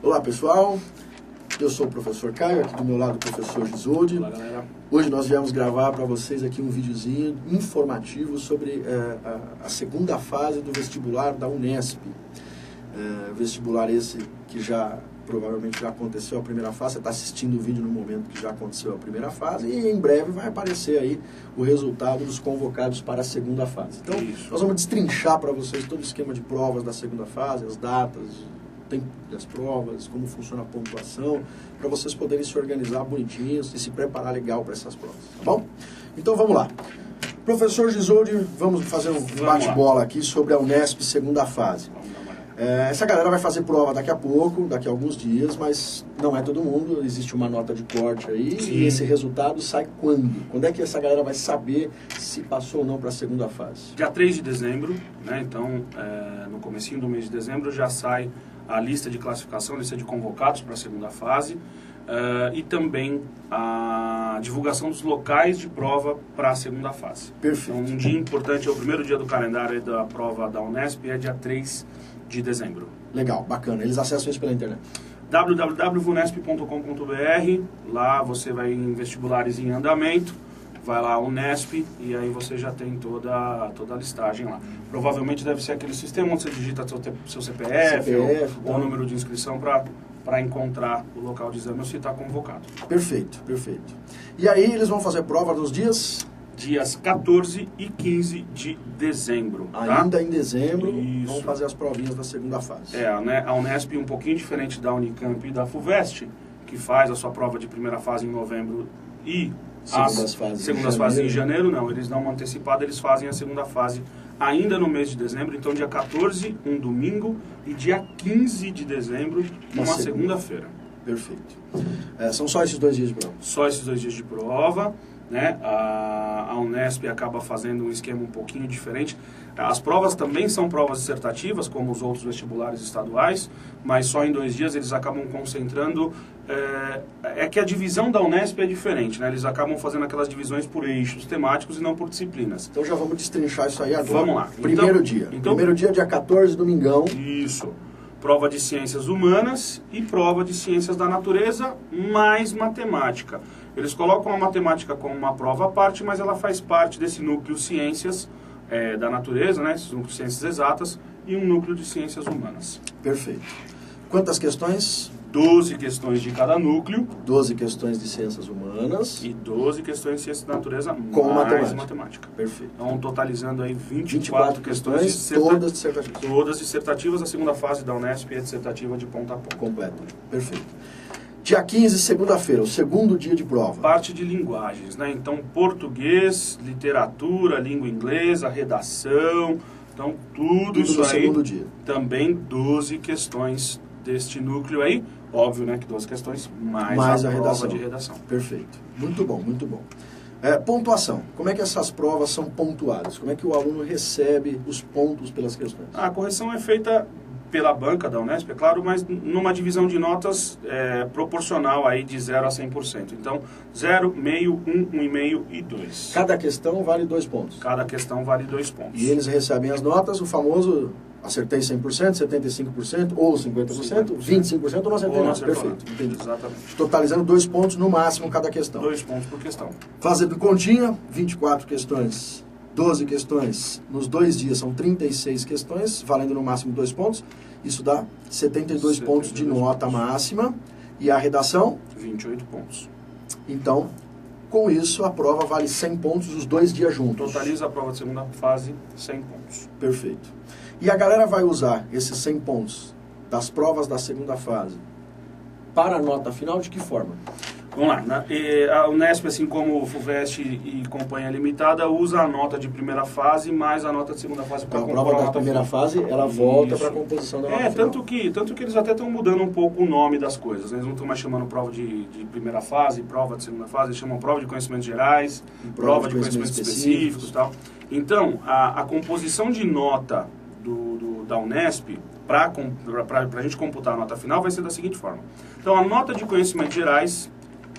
Olá pessoal, eu sou o professor Caio, aqui do meu lado o professor Gisoldi. Olá galera. Hoje nós viemos gravar para vocês aqui um videozinho informativo sobre a segunda fase do vestibular da Unesp. Vestibular esse que provavelmente já aconteceu a primeira fase, você está assistindo o vídeo no momento que já aconteceu a primeira fase e em breve vai aparecer aí o resultado dos convocados para a segunda fase. Então nós vamos destrinchar para vocês todo o esquema de provas da segunda fase, as datas, tempo das provas, como funciona a pontuação, para vocês poderem se organizar bonitinhos e se preparar legal para essas provas, tá bom? Então vamos lá. Professor Gisoldi, vamos fazer um bate-bola aqui sobre a Unesp segunda fase. Essa galera vai fazer prova daqui a pouco, daqui a alguns dias, mas não é todo mundo, existe uma nota de corte aí. Sim. E esse resultado sai quando? Quando é que essa galera vai saber se passou ou não para a segunda fase? Dia 3 de dezembro, né? Então no comecinho do mês de dezembro já sai a lista de classificação, lista de convocados para a segunda fase e também a divulgação dos locais de prova para a segunda fase. Perfeito. Então um dia importante, é o primeiro dia do calendário da prova da Unesp, é dia 3 de dezembro. Legal, bacana. Eles acessam isso pela internet. www.unesp.com.br. Lá você vai em vestibulares em andamento, vai lá Unesp e aí você já tem toda a listagem lá. Provavelmente deve ser aquele sistema onde você digita seu CPF ou número de inscrição para encontrar o local de exame ou se está convocado. Perfeito, perfeito. E aí eles vão fazer prova nos dias 14 e 15 de dezembro. Tá? Ainda em dezembro, Isso. Vão fazer as provinhas da segunda fase. A Unesp um pouquinho diferente da Unicamp e da FUVEST, que faz a sua prova de primeira fase em novembro e segundas fases em janeiro. Não, eles dão uma antecipada, eles fazem a segunda fase ainda no mês de dezembro. Então dia 14, um domingo, e dia 15 de dezembro, uma segunda-feira. Perfeito. São só esses 2 dias de prova? Só esses 2 dias de prova. Né? A Unesp acaba fazendo um esquema um pouquinho diferente. As provas também são provas dissertativas, como os outros vestibulares estaduais, mas só em 2 dias eles acabam concentrando. É que a divisão da Unesp é diferente, né? Eles acabam fazendo aquelas divisões por eixos temáticos e não por disciplinas. Então já vamos destrinchar isso aí agora. Vamos lá. Primeiro dia, dia 14, domingão. Isso. Prova de ciências humanas e prova de ciências da natureza mais matemática. Eles colocam a matemática como uma prova à parte, mas ela faz parte desse núcleo ciências da natureza, né? Esse núcleo de ciências exatas e um núcleo de ciências humanas. Perfeito. Quantas questões? 12 questões de cada núcleo. 12 questões de ciências humanas. E 12 questões de ciências da natureza com mais matemática. Perfeito. Então, totalizando aí 24 questões todas dissertativas. Todas dissertativas. A segunda fase da Unesp é dissertativa de ponta a ponta. Completa. Perfeito. Dia 15, segunda-feira, o segundo dia de prova. Parte de linguagens, né? Então, português, literatura, língua inglesa, redação. Então, tudo isso no aí. Segundo dia. Também 12 questões deste núcleo aí. Óbvio, né? Que 12 questões mais a prova de redação. Perfeito. Muito bom, muito bom. Pontuação. Como é que essas provas são pontuadas? Como é que o aluno recebe os pontos pelas questões? A correção é feita pela banca da Unesp, é claro, mas numa divisão de notas proporcional aí de 0 a 100%. Então, 0, meio, 1, 1,5 e 2. Cada questão vale 2 pontos. Cada questão vale 2 pontos. E eles recebem as notas, o famoso acertei 100%, 75%, ou 50%, 25% ou não acertei nada. Perfeito, entendi. Exatamente. Totalizando 2 pontos no máximo cada questão. 2 pontos por questão. Fazendo continha, 24 questões. 12 questões nos 2 dias, são 36 questões, valendo no máximo 2 pontos. Isso dá 72 pontos de nota máxima. E a redação? 28 pontos. Então, com isso, a prova vale 100 pontos os 2 dias juntos. Totaliza a prova de segunda fase, 100 pontos. Perfeito. E a galera vai usar esses 100 pontos das provas da segunda fase para a nota final de que forma? Vamos lá, a Unesp, assim como o FUVEST e Companhia Limitada, usa a nota de primeira fase mais a nota de segunda fase para compor a prova da nota primeira fase, ela volta para a composição da nota final. Tanto que eles até estão mudando um pouco o nome das coisas, né? Eles não estão mais chamando prova de primeira fase, prova de segunda fase, eles chamam prova de conhecimentos gerais, prova de conhecimentos específicos e tal. Então, a composição de nota da Unesp, para a gente computar a nota final, vai ser da seguinte forma. Então, a nota de conhecimentos gerais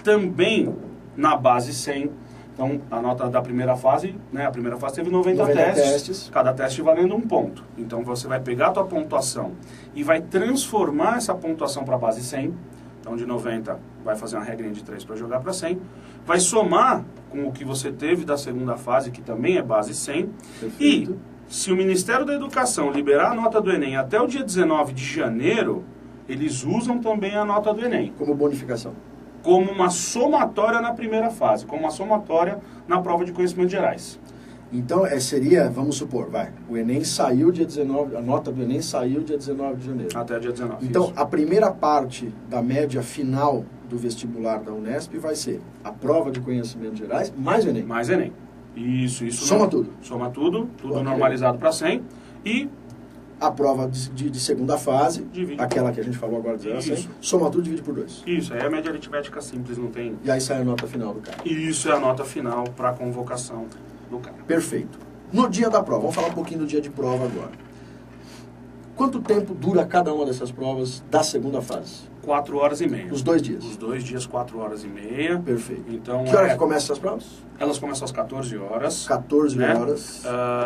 também na base 100 Então, a nota da primeira fase, né? A primeira fase teve 90 testes. Cada teste valendo 1 ponto. Então, você vai pegar a tua pontuação e vai transformar essa pontuação para a base 100. Então, de 90, vai fazer uma regrinha de 3 para jogar para 100. Vai somar com o que você teve da segunda fase, que também é base 100. Perfeito. E, se o Ministério da Educação liberar a nota do Enem até o dia 19 de janeiro, eles usam também a nota do Enem. Como bonificação. Como uma somatória na primeira fase, como uma somatória na prova de conhecimentos gerais. Então, seria, vamos supor, o Enem saiu dia 19, a nota do Enem saiu dia 19 de janeiro. Até dia 19. Então, isso. a primeira parte da média final do vestibular da Unesp vai ser a prova de conhecimentos gerais mais o Enem. Mais Enem. Isso. Soma tudo. Soma tudo Ok. normalizado para 100. E A prova de segunda fase, Divide aquela por que a gente falou agora, Isso. 100, soma tudo, divide por 2. isso, aí é a média aritmética simples, não tem... E aí sai a nota final do cara. Isso é a nota final para a convocação do cara. Perfeito. No dia da prova, vamos falar um pouquinho do dia de prova agora. Quanto tempo dura cada uma dessas provas da segunda fase? 4 horas e meia. Os 2 dias. Os 2 dias, 4 horas e meia. Perfeito. Então, Que hora que começam essas provas? elas começam às 14 horas. 14 né? horas.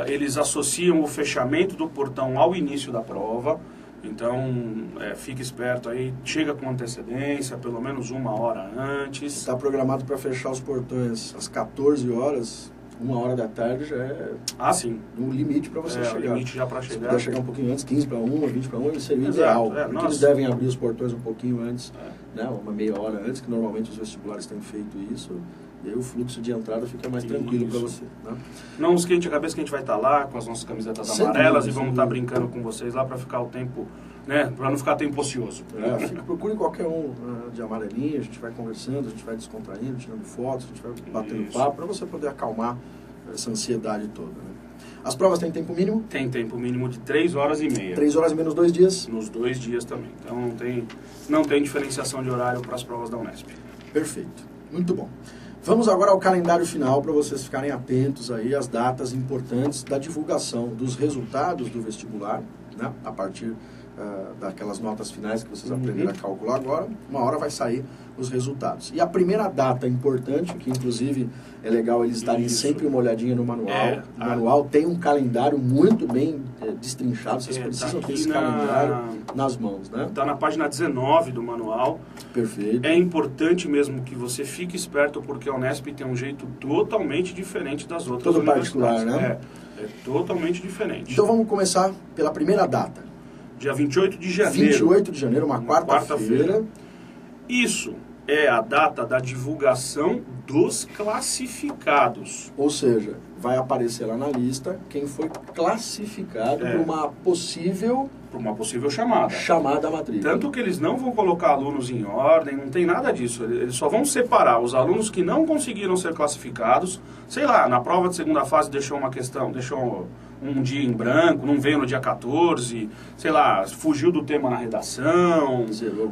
Eles associam o fechamento do portão ao início da prova. Então, fique esperto aí, chega com antecedência, pelo menos 1 hora antes. Está programado para fechar os portões às 14 horas, 1 hora da tarde já é Ah, sim. um limite para você O chegar. limite já para Se chegar. puder chegar um pouquinho antes, 15 para 1, 20 para 1, seria o Exato, ideal. Porque nossa. eles devem abrir os portões um pouquinho antes, né, uma meia hora antes, que normalmente os vestibulares têm feito isso. E aí o fluxo de entrada fica mais tranquilo para você. Né? Não esquente a cabeça que a gente vai estar lá com as nossas camisetas Sem amarelas dúvida, e vamos sem estar dúvida. brincando com vocês lá para ficar o tempo, né? Para não ficar tempo ocioso. Procure qualquer um de amarelinho, a gente vai conversando, a gente vai descontraindo, tirando fotos, a gente vai batendo Isso. papo para você poder acalmar essa ansiedade toda. Né? As provas têm tempo mínimo? Tem tempo mínimo de 3 horas e meia. 3 horas e menos 2 dias? Nos 2 dias também. Então não tem diferenciação de horário para as provas da Unesp. Perfeito. Muito bom. Vamos agora ao calendário final para vocês ficarem atentos aí às datas importantes da divulgação dos resultados do vestibular, né? A partir daquelas notas finais que vocês aprenderam a calcular agora, uma hora vai sair os resultados. E a primeira data importante, que inclusive é legal eles darem Isso. sempre uma olhadinha no manual. O manual tem um calendário muito bem destrinchado, vocês precisam ter esse calendário nas mãos, né? Está na página 19 do manual. Perfeito. É importante mesmo que você fique esperto, porque a Unesp tem um jeito totalmente diferente das outras Todo universidades. particular, né? É totalmente diferente. Então vamos começar pela primeira data. Dia 28 de janeiro. 28 de janeiro, uma quarta-feira. Isso é a data da divulgação dos classificados. Ou seja, vai aparecer lá na lista quem foi classificado para uma possível Para uma possível chamada. chamada à matrícula. Tanto que eles não vão colocar alunos em ordem, não tem nada disso. Eles só vão separar os alunos que não conseguiram ser classificados. Sei lá, na prova de segunda fase deixou uma questão, deixou um dia em branco, não veio no dia 14, sei lá, fugiu do tema na redação,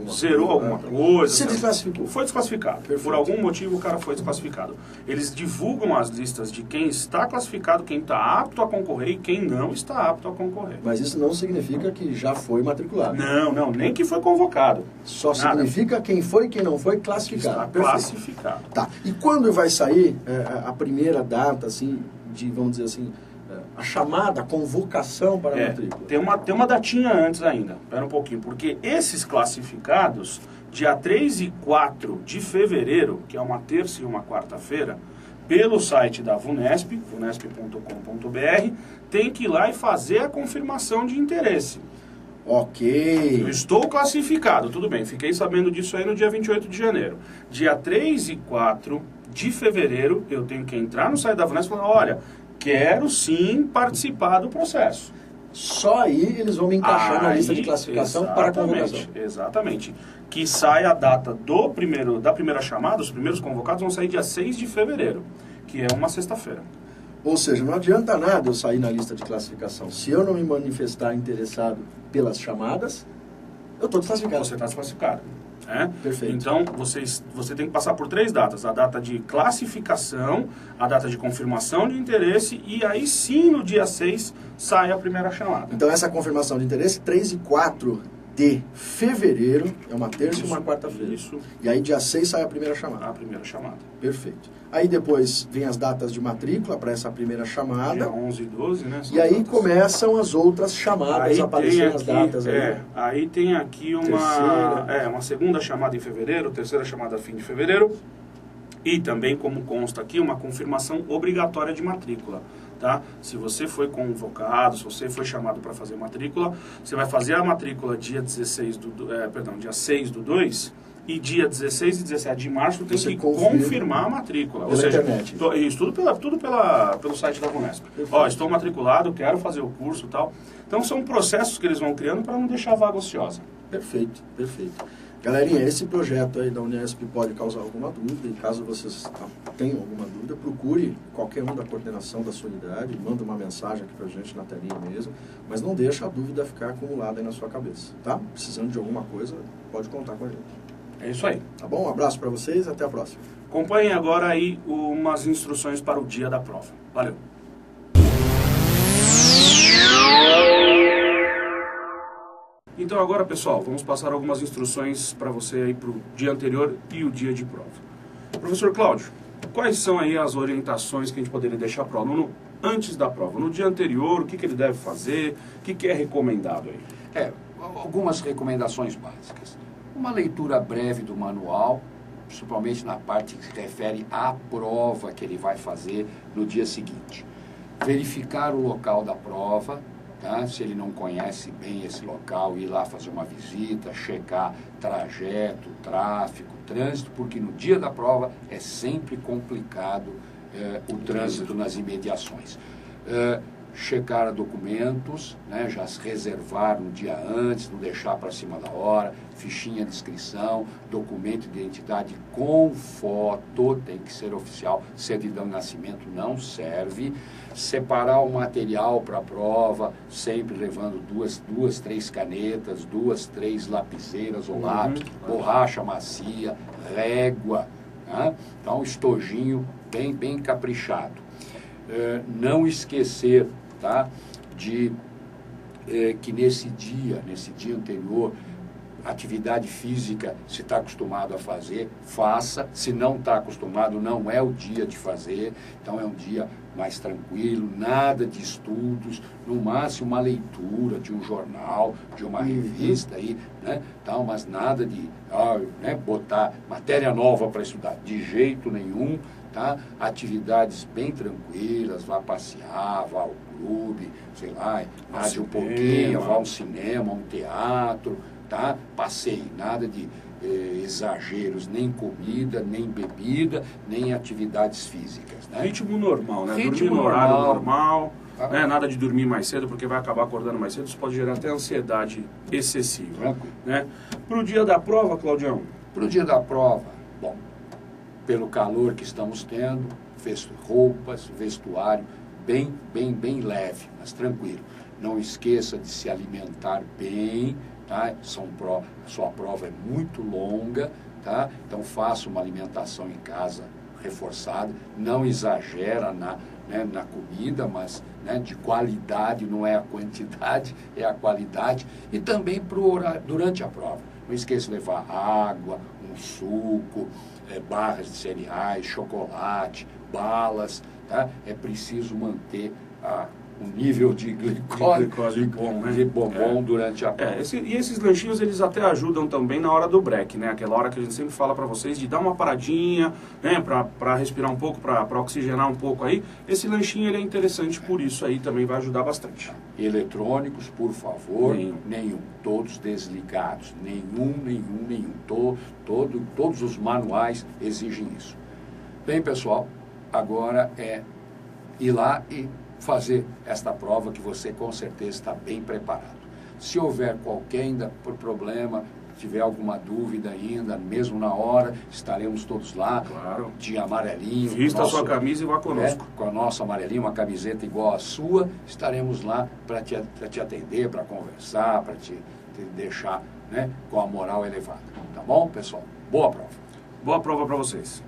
zerou alguma coisa. Se desclassificou. Foi desclassificado. Perfeito. Por algum motivo o cara foi desclassificado. Eles divulgam as listas de quem está classificado, quem está apto a concorrer e quem não está apto a concorrer. Mas isso não significa que já foi matriculado. Não, nem que foi convocado. Só Nada. significa quem foi e quem não foi classificado. Está Perfeito. classificado. Tá. E quando vai sair a primeira data, assim, de, vamos dizer assim, a chamada, a convocação para a matrícula? Tem uma datinha antes ainda. Espera um pouquinho, porque esses classificados, dia 3 e 4 de fevereiro, que é uma terça e uma quarta-feira, pelo site da VUNESP, vunesp.com.br, tem que ir lá e fazer a confirmação de interesse. Ok. Eu estou classificado, tudo bem, fiquei sabendo disso aí no dia 28 de janeiro. Dia 3 e 4 de fevereiro, eu tenho que entrar no site da VUNESP e falar, olha, quero sim participar do processo. Só aí eles vão me encaixar na lista de classificação para a convocação. Exatamente. Que sai a data da primeira chamada, os primeiros convocados vão sair dia 6 de fevereiro, que é uma sexta-feira. Ou seja, não adianta nada eu sair na lista de classificação. Se eu não me manifestar interessado pelas chamadas, eu estou desclassificado. Você está desclassificado. Né? Perfeito. Então, você tem que passar por 3 datas. A data de classificação, a data de confirmação de interesse e aí sim, no dia 6, sai a primeira chamada. Então, essa confirmação de interesse, 3 e 4 de fevereiro, é uma terça e uma quarta-feira. Isso. E aí dia 6 sai a primeira chamada. A primeira chamada. Perfeito. Aí depois vem as datas de matrícula para essa primeira chamada. Dia 11 e 12, né? E aí começam as outras chamadas, aparecendo as datas aí. Aí tem aqui uma segunda chamada em fevereiro, terceira chamada fim de fevereiro. E também, como consta aqui, uma confirmação obrigatória de matrícula. Tá? Se você foi convocado, se você foi chamado para fazer matrícula, você vai fazer a matrícula dia 6/2 e dia 16 e 17 de março tem que confirmar a matrícula. Ou seja, internet. Isso, tudo pelo site da VUNESP. Ó, estou matriculado, quero fazer o curso e tal. Então são processos que eles vão criando para não deixar a vaga ociosa. Perfeito, perfeito. Galerinha, esse projeto aí da Unesp pode causar alguma dúvida, e caso vocês tenham alguma dúvida, procure qualquer um da coordenação da sua unidade, manda uma mensagem aqui pra gente na telinha mesmo, mas não deixa a dúvida ficar acumulada aí na sua cabeça, tá? Precisando de alguma coisa, pode contar com a gente. É isso aí. Tá bom? Um abraço para vocês, até a próxima. Acompanhem agora aí umas instruções para o dia da prova. Valeu! Então agora, pessoal, vamos passar algumas instruções para você aí para o dia anterior e o dia de prova. Professor Cláudio, quais são aí as orientações que a gente poderia deixar para o aluno antes da prova? No dia anterior, o que ele deve fazer? O que é recomendado aí? Algumas recomendações básicas. Uma leitura breve do manual, principalmente na parte que se refere à prova que ele vai fazer no dia seguinte. Verificar o local da prova. Tá? Se ele não conhece bem esse local, ir lá fazer uma visita, checar trajeto, tráfego, trânsito, porque no dia da prova é sempre complicado o trânsito nas imediações. Checar documentos, né? Já se reservar no dia antes, não deixar para cima da hora, fichinha de inscrição, documento de identidade com foto, tem que ser oficial, certidão de nascimento não serve. Separar o material para a prova, sempre levando duas, três canetas, 2, 3 lapiseiras ou lápis, borracha macia, régua, né? Então, estojinho bem caprichado. Não esquecer, tá, de que nesse dia anterior, atividade física, se está acostumado a fazer, faça. Se não está acostumado, não é o dia de fazer. Então é um dia mais tranquilo, nada de estudos, no máximo uma leitura de um jornal, de uma revista aí, né? Então, mas nada de botar matéria nova para estudar, de jeito nenhum. Tá? Atividades bem tranquilas, vá passear, vá ao clube, sei lá, nade um pouquinho, vá ao cinema, um teatro, tá? Passeie, nada de exageros, nem comida, nem bebida, nem atividades físicas. Né? Ritmo normal, né? Ritmo dormir no horário normal, tá? Né? Nada de dormir mais cedo, porque vai acabar acordando mais cedo, isso pode gerar até ansiedade excessiva. Tranquilo. Né? Para o dia da prova, Claudião? Para o dia da prova, bom, pelo calor que estamos tendo, roupas, vestuário, bem leve, mas tranquilo. Não esqueça de se alimentar bem, tá? Sua prova é muito longa, tá? Então faça uma alimentação em casa reforçada, não exagera na comida, mas de qualidade, não é a quantidade, é a qualidade. E também durante a prova. Não esqueça de levar água, um suco, barras de cereais, chocolate, balas, tá? É preciso manter um nível de glicose bom, né? de bombom durante a prova. E esses lanchinhos, eles até ajudam também na hora do break, né? Aquela hora que a gente sempre fala para vocês de dar uma paradinha, né? Para respirar um pouco, para oxigenar um pouco aí. Esse lanchinho, ele é interessante, por isso aí também vai ajudar bastante. Eletrônicos, por favor, Nenhum. Todos desligados. Nenhum. Todos os manuais exigem isso. Bem, pessoal, agora é ir lá e fazer esta prova que você com certeza está bem preparado. Se houver qualquer ainda problema, tiver alguma dúvida ainda, mesmo na hora, estaremos todos lá, claro, de amarelinho. Vista a sua camisa e vá conosco. Com a nossa amarelinha, uma camiseta igual à sua, estaremos lá para te atender, para conversar, para te deixar com a moral elevada. Tá bom, pessoal? Boa prova. Boa prova para vocês.